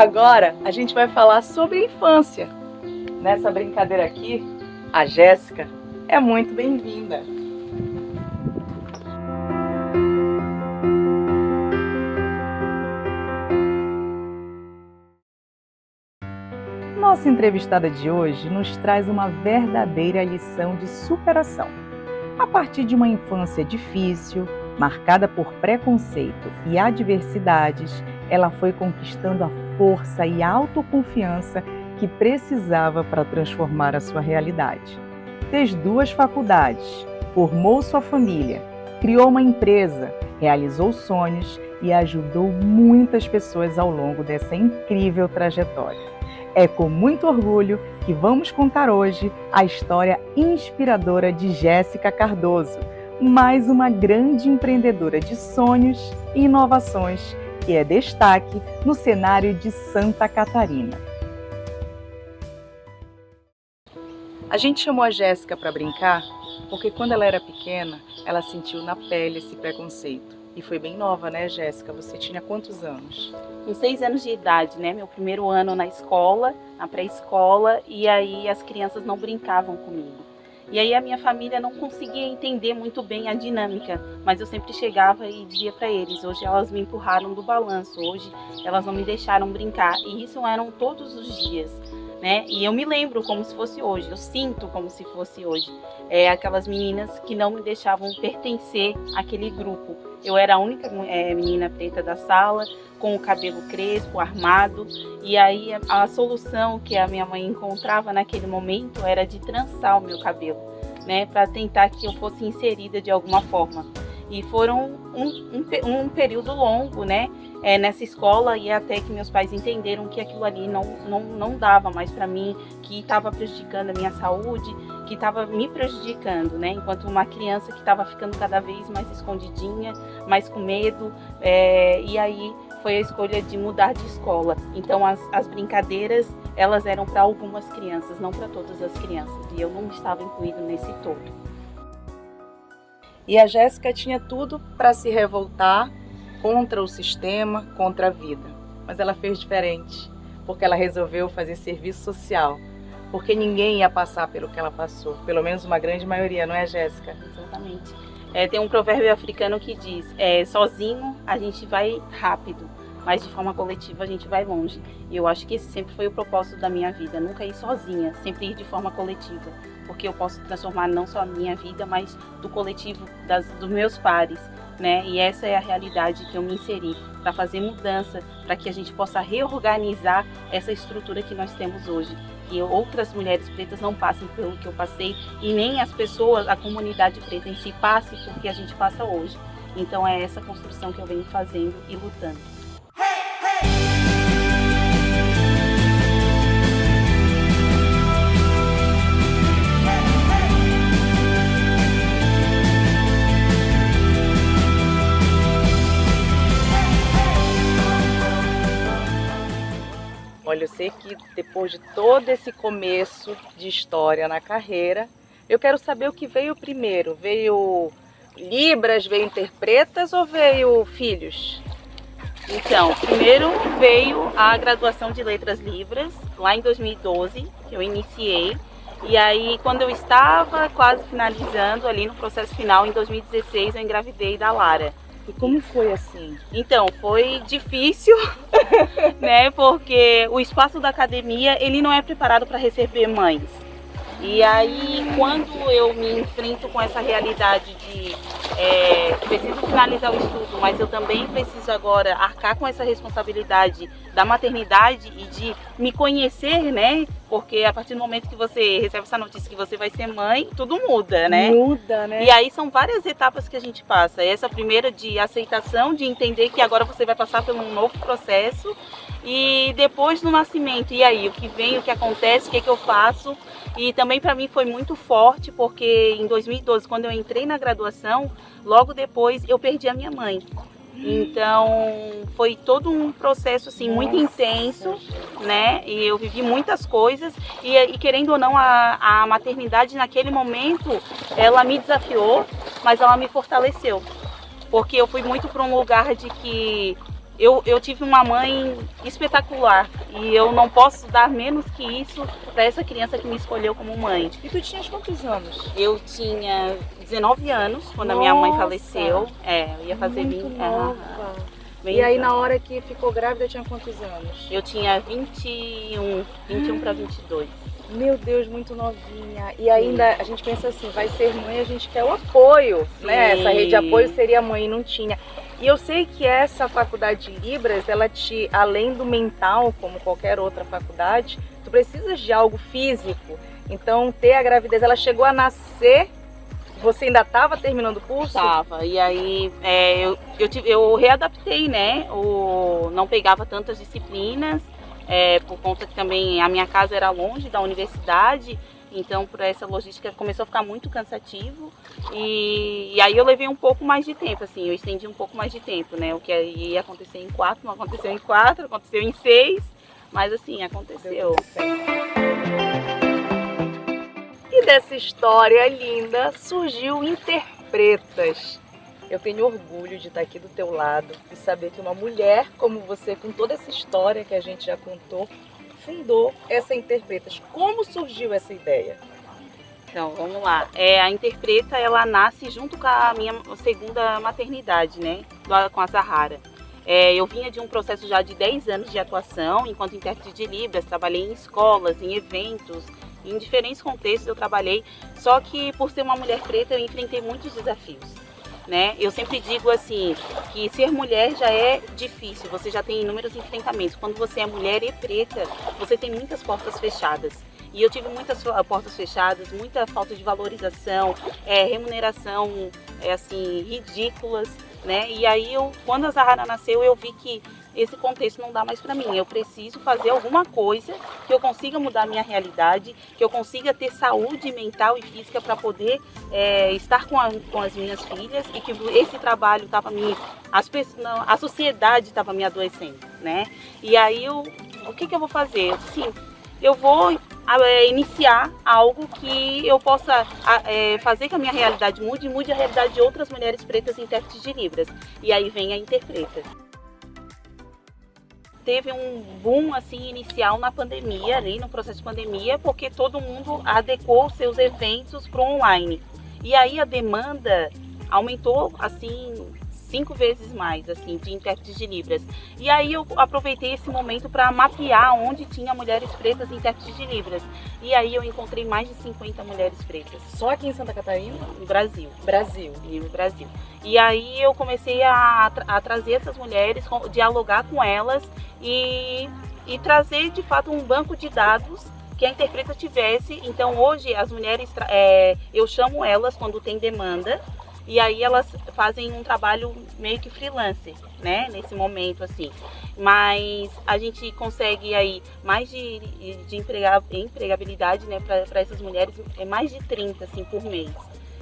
Agora a gente vai falar sobre infância. Nessa brincadeira aqui, a Jéssica é muito bem-vinda. Nossa entrevistada de hoje nos traz uma verdadeira lição de superação. A partir de uma infância difícil, marcada por preconceito e adversidades, ela foi conquistando a força e a autoconfiança que precisava para transformar a sua realidade. Fez 2 faculdades, formou sua família, criou uma empresa, realizou sonhos e ajudou muitas pessoas ao longo dessa incrível trajetória. É com muito orgulho que vamos contar hoje a história inspiradora de Jéssica Cardoso, mais uma grande empreendedora de sonhos e inovações que é destaque no cenário de Santa Catarina. A gente chamou a Jéssica para brincar porque quando ela era pequena, ela sentiu na pele esse preconceito. E foi bem nova, né, Jéssica? Você tinha quantos anos? Com 6 anos de idade, né? Meu primeiro ano na escola, na pré-escola, e aí as crianças não brincavam comigo. E aí a minha família não conseguia entender muito bem a dinâmica, mas eu sempre chegava e dizia para eles: hoje elas me empurraram do balanço, hoje elas não me deixaram brincar. E isso eram todos os dias, né? E eu me lembro como se fosse hoje, eu sinto como se fosse hoje. Aquelas meninas que não me deixavam pertencer àquele grupo. Eu era a única menina preta da sala, com o cabelo crespo, armado. E aí a solução que a minha mãe encontrava naquele momento era de trançar o meu cabelo, né, para tentar que eu fosse inserida de alguma forma. E foram um período longo, né, nessa escola, e até que meus pais entenderam que aquilo ali não dava mais para mim, que estava prejudicando a minha saúde, que estava me prejudicando, né, enquanto uma criança que estava ficando cada vez mais escondidinha, mais com medo, e aí foi a escolha de mudar de escola. Então as brincadeiras, elas eram para algumas crianças, não para todas as crianças, e eu não estava incluído nesse todo. E a Jéssica tinha tudo para se revoltar contra o sistema, contra a vida. Mas ela fez diferente, porque ela resolveu fazer serviço social. Porque ninguém ia passar pelo que ela passou, pelo menos uma grande maioria, não é, Jéssica? Exatamente. Tem um provérbio africano que diz: sozinho a gente vai rápido, mas de forma coletiva a gente vai longe. E eu acho que esse sempre foi o propósito da minha vida, nunca ir sozinha, sempre ir de forma coletiva, porque eu posso transformar não só a minha vida, mas do coletivo dos meus pares, né? E essa é a realidade que eu me inseri, para fazer mudança, para que a gente possa reorganizar essa estrutura que nós temos hoje. Que outras mulheres pretas não passem pelo que eu passei, e nem as pessoas, a comunidade preta em si, passe por que a gente passa hoje. Então é essa construção que eu venho fazendo e lutando. Olha, eu sei que depois de todo esse começo de história na carreira, eu quero saber o que veio primeiro. Veio Libras, veio Interpretas ou veio Filhos? Então, primeiro veio a graduação de Letras Libras, lá em 2012, que eu iniciei. E aí, quando eu estava quase finalizando, ali no processo final, em 2016, eu engravidei da Lara. E como foi assim? Então, foi difícil, né? Porque o espaço da academia, ele não é preparado para receber mães. E aí, quando eu me enfrento com essa realidade de preciso finalizar o estudo, mas eu também preciso agora arcar com essa responsabilidade da maternidade e de me conhecer, né? Porque a partir do momento que você recebe essa notícia que você vai ser mãe, tudo muda, né? Muda, né? E aí são várias etapas que a gente passa. Essa primeira de aceitação, de entender que agora você vai passar por um novo processo. E depois do nascimento, e aí? O que vem, o que acontece, o que eu faço? E também para mim foi muito forte, porque em 2012, quando eu entrei na graduação, logo depois eu perdi a minha mãe. Então foi todo um processo assim, muito intenso, né? E eu vivi muitas coisas e querendo ou não, a maternidade naquele momento, ela me desafiou, mas ela me fortaleceu. Porque eu fui muito para um lugar de que Eu tive uma mãe espetacular e eu não posso dar menos que isso para essa criança que me escolheu como mãe. E tu tinhas quantos anos? Eu tinha 19 anos quando a minha mãe faleceu. Eu ia fazer muito 20. nova. Bem E aí nova. na hora que ficou grávida tinha quantos anos? Eu tinha 21 para 22. Meu Deus, muito novinha. E ainda a gente pensa assim, vai ser mãe, a gente quer o apoio, né? Essa rede de apoio seria a mãe e não tinha. E eu sei que essa faculdade de Libras, ela te, além do mental, como qualquer outra faculdade, tu precisas de algo físico. Então, ter a gravidez, ela chegou a nascer, você ainda estava terminando o curso? Tava. E aí eu readaptei, né? Não pegava tantas disciplinas, por conta que também a minha casa era longe da universidade. Então, por essa logística, começou a ficar muito cansativo. E aí eu levei um pouco mais de tempo, assim, eu estendi um pouco mais de tempo, né? O que ia acontecer em 4, não aconteceu em 4, aconteceu em 6, mas assim, aconteceu. E dessa história linda surgiu Interpretas. Eu tenho orgulho de estar aqui do teu lado e saber que uma mulher como você, com toda essa história que a gente já contou, fundou essa Interpretas. Como surgiu essa ideia? Então, vamos lá. A Interpreta, ela nasce junto com a minha segunda maternidade, né? Com a Zahara. Eu vinha de um processo já de 10 anos de atuação enquanto intérprete de Libras, trabalhei em escolas, em eventos, em diferentes contextos eu trabalhei, só que por ser uma mulher preta eu enfrentei muitos desafios. Né? Eu sempre digo assim, que ser mulher já é difícil, você já tem inúmeros enfrentamentos. Quando você é mulher e preta, você tem muitas portas fechadas. E eu tive muitas portas fechadas, muita falta de valorização, remuneração assim, ridículas, né? E aí, quando a Zahara nasceu, eu vi que esse contexto não dá mais para mim. Eu preciso fazer alguma coisa que eu consiga mudar a minha realidade, que eu consiga ter saúde mental e física para poder estar com as minhas filhas, e que esse trabalho estava a sociedade estava me adoecendo, né? E aí, o que eu vou fazer? Eu disse assim, eu vou iniciar algo que eu possa fazer que a minha realidade mude a realidade de outras mulheres pretas intérpretes de Libras. E aí vem a Interpreta. Teve um boom assim inicial na pandemia, ali no processo de pandemia, porque todo mundo adequou seus eventos para o online. E aí a demanda aumentou assim 5 vezes mais, assim, de intérpretes de Libras. E aí eu aproveitei esse momento para mapear onde tinha mulheres pretas intérpretes de Libras. E aí eu encontrei mais de 50 mulheres pretas. Só aqui em Santa Catarina? No Brasil. No Brasil. E aí eu comecei a trazer essas mulheres, dialogar com elas e trazer, de fato, um banco de dados que a Interpreta tivesse. Então hoje as mulheres, eu chamo elas quando tem demanda, e aí elas fazem um trabalho meio que freelancer, né, nesse momento, assim. Mas a gente consegue aí mais de empregabilidade, né, para essas mulheres, mais de 30, assim, por mês.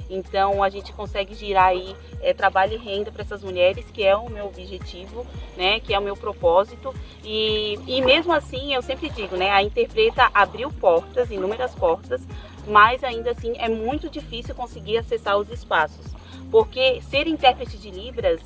Então a gente consegue girar aí trabalho e renda para essas mulheres, que é o meu objetivo, né, que é o meu propósito. E mesmo assim, eu sempre digo, né, a Interpreta abriu portas, inúmeras portas, mas ainda assim é muito difícil conseguir acessar os espaços. Porque ser intérprete de Libras,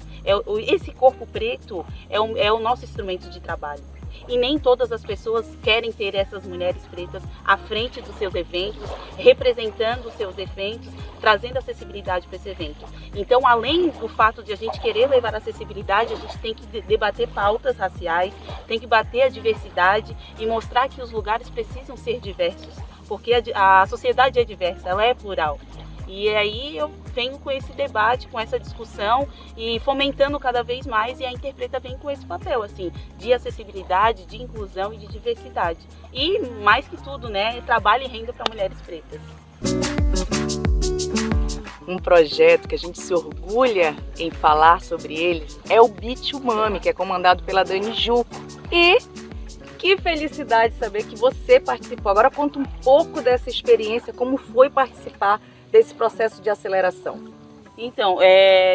esse corpo preto é o nosso instrumento de trabalho. E nem todas as pessoas querem ter essas mulheres pretas à frente dos seus eventos, representando os seus eventos, trazendo acessibilidade para esse evento. Então, além do fato de a gente querer levar acessibilidade, a gente tem que debater pautas raciais, tem que bater a diversidade e mostrar que os lugares precisam ser diversos, porque a sociedade é diversa, ela é plural. E aí eu venho com esse debate, com essa discussão e fomentando cada vez mais, e a Interpreta vem com esse papel, assim, de acessibilidade, de inclusão e de diversidade. E, mais que tudo, né, trabalho e renda para mulheres pretas. Um projeto que a gente se orgulha em falar sobre ele é o Beat Umami, que é comandado pela Dani Juco. E que felicidade saber que você participou. Agora conta um pouco dessa experiência, como foi participar desse processo de aceleração. Então,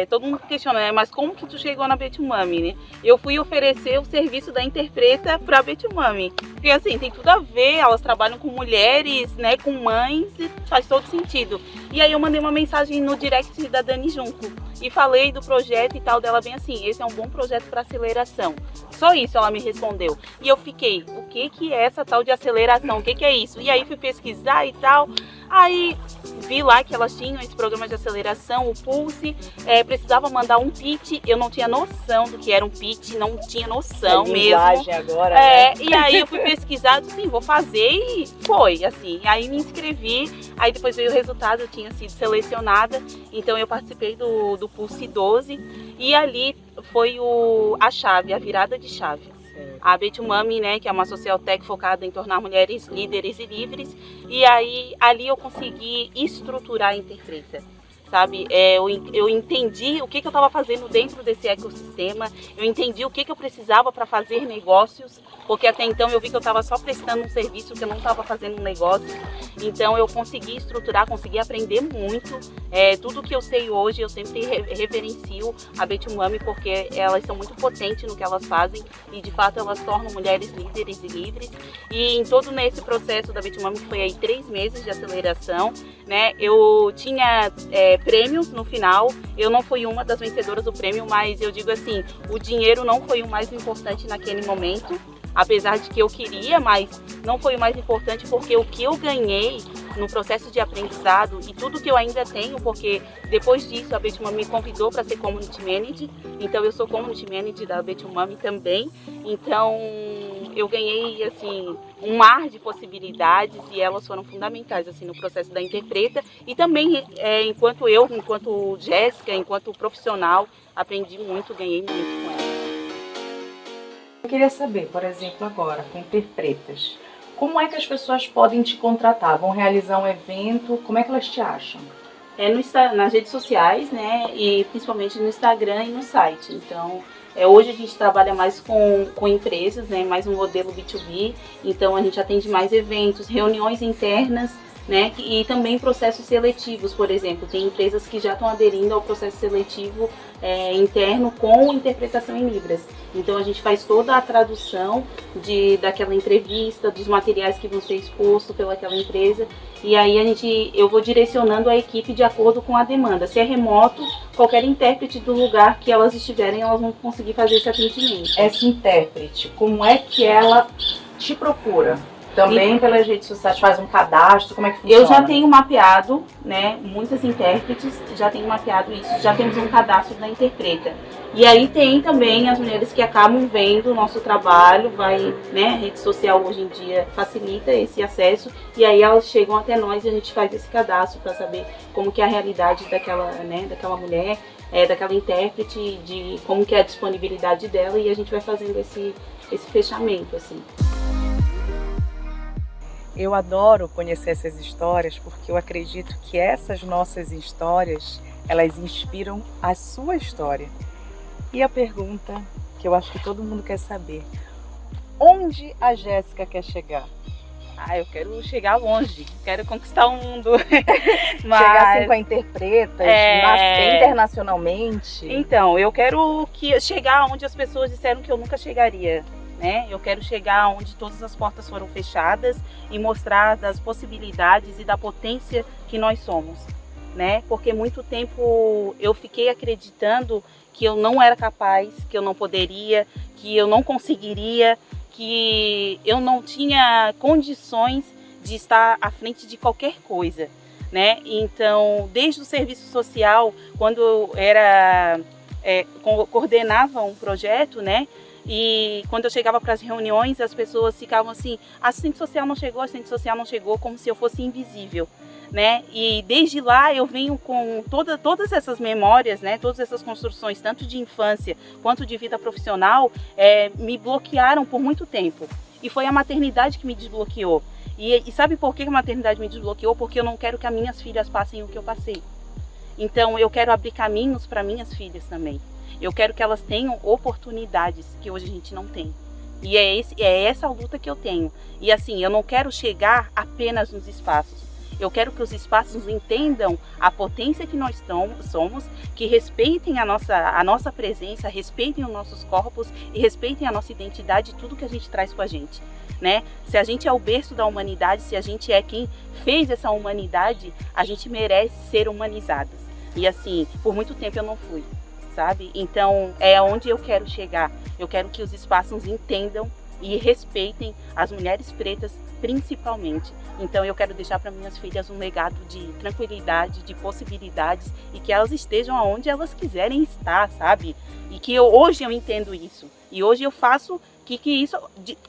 todo mundo questiona, né? Mas como que tu chegou na Betumami, né? Eu fui oferecer o serviço da interpreta para a Betumami. Porque assim, tem tudo a ver, elas trabalham com mulheres, né? Com mães, e faz todo sentido. E aí eu mandei uma mensagem no direct da Dani Junco e falei do projeto e tal dela bem assim, esse é um bom projeto para aceleração. Só isso ela me respondeu. E eu fiquei, o que é essa tal de aceleração? O que é isso? E aí fui pesquisar e tal. Aí vi lá que elas tinham esse programa de aceleração, o Pulse, precisava mandar um pitch, eu não tinha noção do que era um pitch, não tinha noção mesmo. Agora, né? E aí eu fui pesquisar, assim, vou fazer e foi, assim. Aí me inscrevi, aí depois veio o resultado, eu tinha sido selecionada, então eu participei do Pulse 12 e ali foi a chave, a virada de chave. A Betumami, né, que é uma social tech focada em tornar mulheres líderes e livres, e aí ali eu consegui estruturar a interpreta, sabe? Eu entendi o que eu estava fazendo dentro desse ecossistema, eu entendi o que eu precisava para fazer negócios, porque até então eu vi que eu estava só prestando um serviço, que eu não estava fazendo um negócio. Então eu consegui estruturar, consegui aprender muito. Tudo que eu sei hoje, eu sempre reverencio a Betumami, porque elas são muito potentes no que elas fazem e de fato elas tornam mulheres líderes e livres. E em todo nesse processo da Betumami, que foi aí 3 meses de aceleração, né, eu tinha prêmios no final. Eu não fui uma das vencedoras do prêmio, mas eu digo assim, o dinheiro não foi o mais importante naquele momento. Apesar de que eu queria, mas não foi o mais importante, porque o que eu ganhei no processo de aprendizado e tudo que eu ainda tenho, porque depois disso a Betumami me convidou para ser Community Manager, então eu sou Community Manager da Betumami também, então eu ganhei assim um mar de possibilidades e elas foram fundamentais assim no processo da interpreta e também enquanto Jéssica, enquanto profissional, aprendi muito, ganhei muito com ela. Eu queria saber, por exemplo, agora, com interpretas, como é que as pessoas podem te contratar? Vão realizar um evento? Como é que elas te acham? Nas redes sociais, né? E principalmente no Instagram e no site. Então, hoje a gente trabalha mais com empresas, né? Mais um modelo B2B. Então, a gente atende mais eventos, reuniões internas, né? E também processos seletivos, por exemplo. Tem empresas que já estão aderindo ao processo seletivo interno com interpretação em Libras. Então a gente faz toda a tradução daquela entrevista, dos materiais que vão ser expostos pelaquela empresa. E aí eu vou direcionando a equipe de acordo com a demanda. Se é remoto, qualquer intérprete do lugar que elas estiverem, elas vão conseguir fazer esse atendimento. Essa intérprete, como é que ela te procura? Também pelas redes sociais, faz um cadastro, como é que funciona? Eu já tenho mapeado, né, muitas intérpretes, já tenho mapeado isso, já temos um cadastro da interpreta. E aí tem também as mulheres que acabam vendo o nosso trabalho, né, a rede social hoje em dia facilita esse acesso, e aí elas chegam até nós e a gente faz esse cadastro para saber como que é a realidade daquela mulher, daquela intérprete, de como que é a disponibilidade dela, e a gente vai fazendo esse fechamento, assim. Eu adoro conhecer essas histórias porque eu acredito que essas nossas histórias, elas inspiram a sua história. E a pergunta que eu acho que todo mundo quer saber, onde a Jéssica quer chegar? Eu quero chegar longe, quero conquistar o mundo. Chegar assim com a interpreta, internacionalmente? Então, eu quero chegar onde as pessoas disseram que eu nunca chegaria. Né? Eu quero chegar onde todas as portas foram fechadas e mostrar das possibilidades e da potência que nós somos, né? Porque muito tempo eu fiquei acreditando que eu não era capaz, que eu não poderia, que eu não conseguiria, que eu não tinha condições de estar à frente de qualquer coisa, né? Então, desde o serviço social, quando eu coordenava um projeto, né? E quando eu chegava para as reuniões, as pessoas ficavam assim, assistente social não chegou, como se eu fosse invisível, né? E desde lá eu venho com todas essas memórias, né? Todas essas construções, tanto de infância quanto de vida profissional, me bloquearam por muito tempo. E foi a maternidade que me desbloqueou. E sabe por que a maternidade me desbloqueou? Porque eu não quero que as minhas filhas passem o que eu passei. Então eu quero abrir caminhos para minhas filhas também. Eu quero que elas tenham oportunidades que hoje a gente não tem. E é essa a luta que eu tenho. E assim, eu não quero chegar apenas nos espaços. Eu quero que os espaços entendam a potência que nós somos, que respeitem a nossa presença, respeitem os nossos corpos e respeitem a nossa identidade e tudo que a gente traz com a gente, né? Se a gente é o berço da humanidade, se a gente é quem fez essa humanidade, a gente merece ser humanizadas. E assim, por muito tempo eu não fui, sabe? Então é onde eu quero chegar. Eu quero que os espaços entendam e respeitem as mulheres pretas principalmente. Então eu quero deixar para minhas filhas um legado de tranquilidade, de possibilidades e que elas estejam aonde elas quiserem estar, sabe? E que hoje eu entendo isso. E hoje eu faço que isso,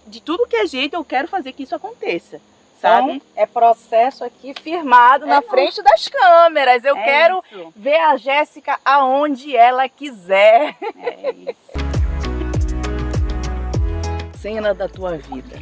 de tudo que é jeito, eu quero fazer que isso aconteça. Sabe? Então, é processo aqui firmado na frente das câmeras. Eu quero ver a Jéssica aonde ela quiser. É isso. Cena da tua vida.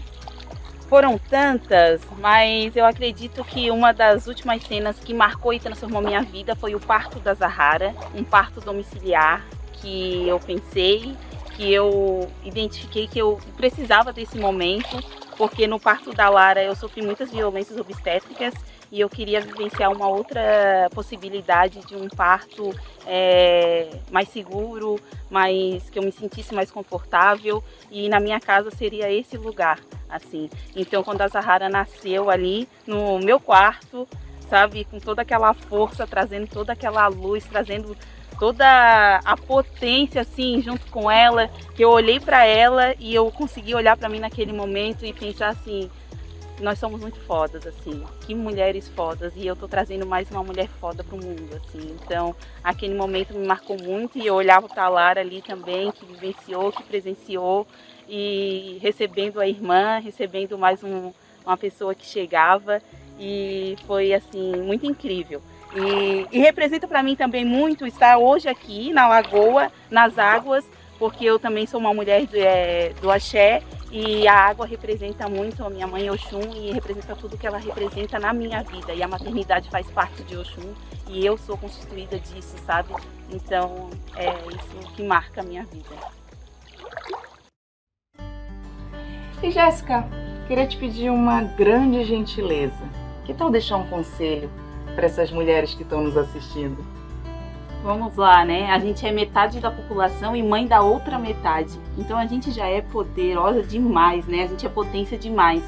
Foram tantas, mas eu acredito que uma das últimas cenas que marcou e transformou minha vida foi o parto da Zahara, um parto domiciliar que eu pensei, que eu identifiquei que eu precisava desse momento, porque no parto da Lara eu sofri muitas violências obstétricas e eu queria vivenciar uma outra possibilidade de um parto mais seguro, que eu me sentisse mais confortável, e na minha casa seria esse lugar, assim. Então quando a Zahara nasceu ali no meu quarto, sabe, com toda aquela força, trazendo toda aquela luz, trazendo toda a potência assim junto com ela, que eu olhei para ela e eu consegui olhar para mim naquele momento e pensar assim, nós somos muito fodas, assim, que mulheres fodas, e eu tô trazendo mais uma mulher foda pro mundo, assim. Então aquele momento me marcou muito e eu olhava para a Lara ali também, que vivenciou, que presenciou, e recebendo a irmã, recebendo mais uma pessoa que chegava, e foi assim muito incrível. E representa para mim também muito estar hoje aqui na Lagoa, nas águas, porque eu também sou uma mulher do axé, e a água representa muito a minha mãe Oxum e representa tudo que ela representa na minha vida, e a maternidade faz parte de Oxum e eu sou constituída disso, sabe? Então é isso que marca a minha vida. E Jéssica, queria te pedir uma grande gentileza. Que tal deixar um conselho para essas mulheres que estão nos assistindo? Vamos lá, né? A gente é metade da população e mãe da outra metade. Então a gente já é poderosa demais, né? A gente é potência demais.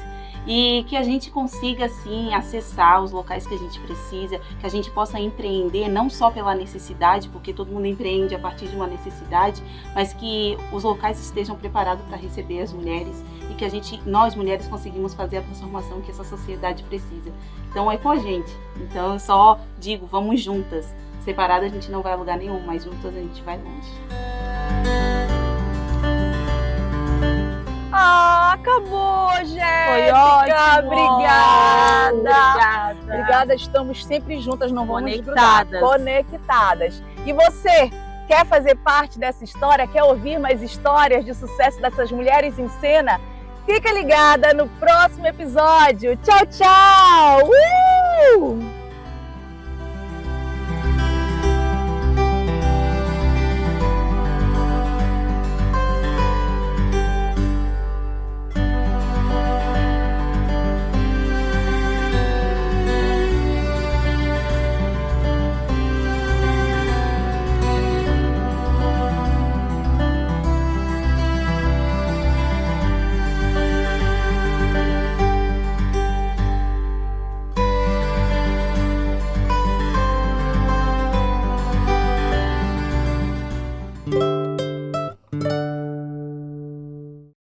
E que a gente consiga, assim, acessar os locais que a gente precisa, que a gente possa empreender não só pela necessidade, porque todo mundo empreende a partir de uma necessidade, mas que os locais estejam preparados para receber as mulheres e que nós mulheres conseguimos fazer a transformação que essa sociedade precisa. Então é com a gente. Então eu só digo, vamos juntas. Separada a gente não vai a lugar nenhum, mas juntas a gente vai longe. Acabou, Jéssica! Foi ótimo! Obrigada! Obrigada, estamos sempre juntas, não vamos desgrudar. Conectadas. E você, quer fazer parte dessa história? Quer ouvir mais histórias de sucesso dessas mulheres em cena? Fica ligada no próximo episódio. Tchau, tchau!